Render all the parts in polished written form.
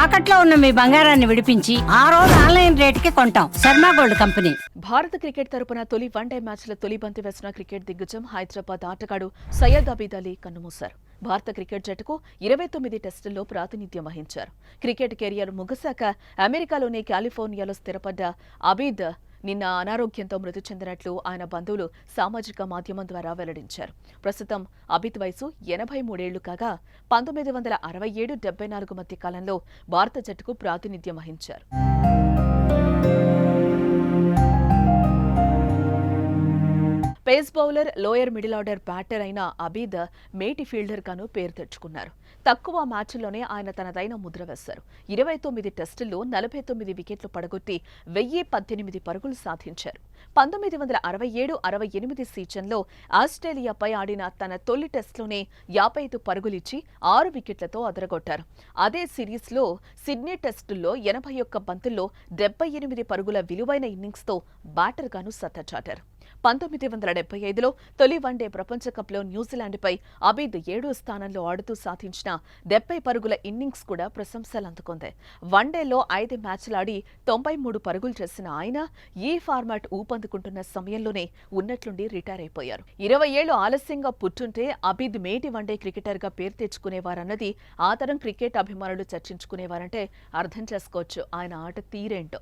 తాకట్లో ఉన్న మీ బంగారాన్ని విడిపించి ఆ రోజు ఆన్లైన్ రేటుకి కొంటాం. Sharma gold company. భారత క్రికెట్ తరపున తొలి వన్డే మ్యాచ్ల తొలి బంతి వేసిన క్రికెట్ దిగ్గజం హైదరాబాద్ ఆటగాడు సయ్యద్ అబీద్ అలీ కన్నుమూశారు. భారత క్రికెట్ జట్టుకు 29 టెస్టుల్లో ప్రాతినిధ్యం వహించారు. క్రికెట్ కెరియర్ ముగిశాక అమెరికాలోని కాలిఫోర్నియాలో స్థిరపడ్డ అబీద్ నిన్న అనారోగ్యంతో మృతి చెందినట్లు ఆయన బంధువులు సామాజిక మాధ్యమం ద్వారా వెల్లడించారు. ప్రస్తుతం అబీద్ వయసు 83 ఏళ్లు కాగా 1967-74 మధ్య కాలంలో భారత జట్టుకు ప్రాతినిధ్యం వహించారు. Pace bowler, lower middle order batter అయిన అబీద్ మేటి ఫీల్డర్ గాను పేరు తెచ్చుకున్నారు. తక్కువ మ్యాచ్ల్లోనే ఆయన తనదైన ముద్ర వేశారు. 29 టెస్టుల్లో 49 వికెట్లు పడగొట్టి 1018 పరుగులు సాధించారు. 1967-68 సీజన్లో ఆస్ట్రేలియాపై ఆడిన తన తొలి టెస్టులోనే 55 పరుగులిచ్చి 6 వికెట్లతో అదరగొట్టారు. అదే సిరీస్లో సిడ్నీ టెస్టుల్లో 81 బంతుల్లో 78 పరుగుల విలువైన ఇన్నింగ్స్తో బ్యాటర్గాను సత్తా చాటారు. 1975లో తొలి వన్డే ప్రపంచ కప్లో న్యూజిలాండ్పై అబీద్ 7వ స్థానంలో ఆడుతూ సాధించిన 70 పరుగుల ఇన్నింగ్స్ కూడా ప్రశంసలు అందుకుంది. వన్డేలో 5 మ్యాచ్లాడి 93 పరుగులు చేసిన ఆయన ఈ ఫార్మాట్ ఊపందుకుంటున్న సమయంలోనే ఉన్నట్లుండి రిటైర్ అయిపోయారు. 20 ఏళ్లు ఆలస్యంగా పుట్టుంటే అబీద్ మేటి వన్డే క్రికెటర్గా పేరు తెచ్చుకునేవారన్నది ఆ తరం క్రికెట్ అభిమానులు చర్చించుకునేవారంటే అర్థం చేసుకోవచ్చు ఆయన ఆట తీరేంటో.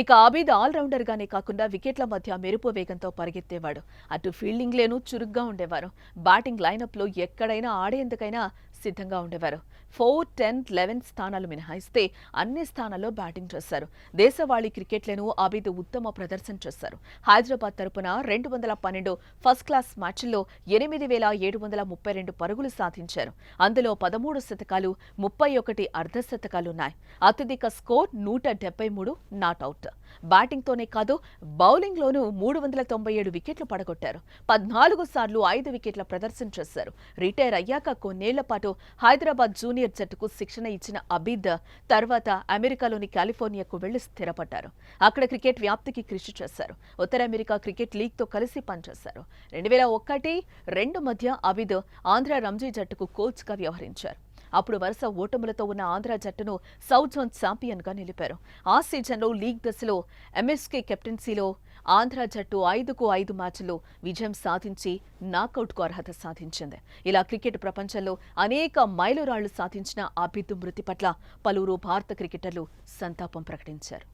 ఇక అబీద్ ఆల్రౌండర్ గానే కాకుండా వికెట్ల మధ్య మెరుపు వేగంతో పరిగెత్తేవాడు. అటు ఫీల్డింగ్ లేను చురుగ్గా ఉండేవారు. బ్యాటింగ్ లైనప్ లో ఎక్కడైనా ఆడేందుకైనా సిద్ధంగా ఉండేవారు. 4, 10, 11 స్థానాలు మినహాయిస్తే అన్ని స్థానాల్లో బ్యాటింగ్ చేశారు. దేశవాళీ క్రికెట్లను అబీద్ ఉత్తమ ప్రదర్శన చేశారు. హైదరాబాద్ తరపున 212 ఫస్ట్ క్లాస్ మ్యాచ్ల్లో 8732 పరుగులు సాధించారు. అందులో 13 శతకాలు, 31 అర్ధ శతకాలున్నాయి. అత్యధిక స్కోర్ 173 నాట్అవుట్. బ్యాటింగ్తోనే కాదు బౌలింగ్లోనూ 397 వికెట్లు పడగొట్టారు. 14 సార్లు 5 వికెట్ల ప్రదర్శన చేశారు. రిటైర్ అయ్యాక కొన్నేళ్ల పాటు హైదరాబాద్ జూనియర్ జట్టుకు శిక్షణ ఇచ్చిన అబీద్ తర్వాత అమెరికాలోని కాలిఫోర్నియాకు వెళ్లి స్థిరపడ్డారు. అక్కడ క్రికెట్ వ్యాప్తికి కృషి చేశారు. ఉత్తర అమెరికా క్రికెట్ లీగ్తో కలిసి పనిచేశారు. 2001-2 మధ్య అబీద్ ఆంధ్ర రంజీ జట్టుకు కోచ్గా వ్యవహరించారు. అప్పుడు వరుస ఓటములతో ఉన్న ఆంధ్ర జట్టును సౌత్ జోన్ ఛాంపియన్గా నిలిపారు. ఆ సీజన్లో లీగ్ దశలో ఎంఎస్కే కెప్టెన్సీలో ఆంధ్ర జట్టు 5-5 మ్యాచ్ల్లో విజయం సాధించి నాకౌట్కు అర్హత సాధించింది. ఇలా క్రికెట్ ప్రపంచంలో అనేక మైలురాళ్లు సాధించిన అబీద్ మృతి పట్ల పలువురు భారత క్రికెటర్లు సంతాపం ప్రకటించారు.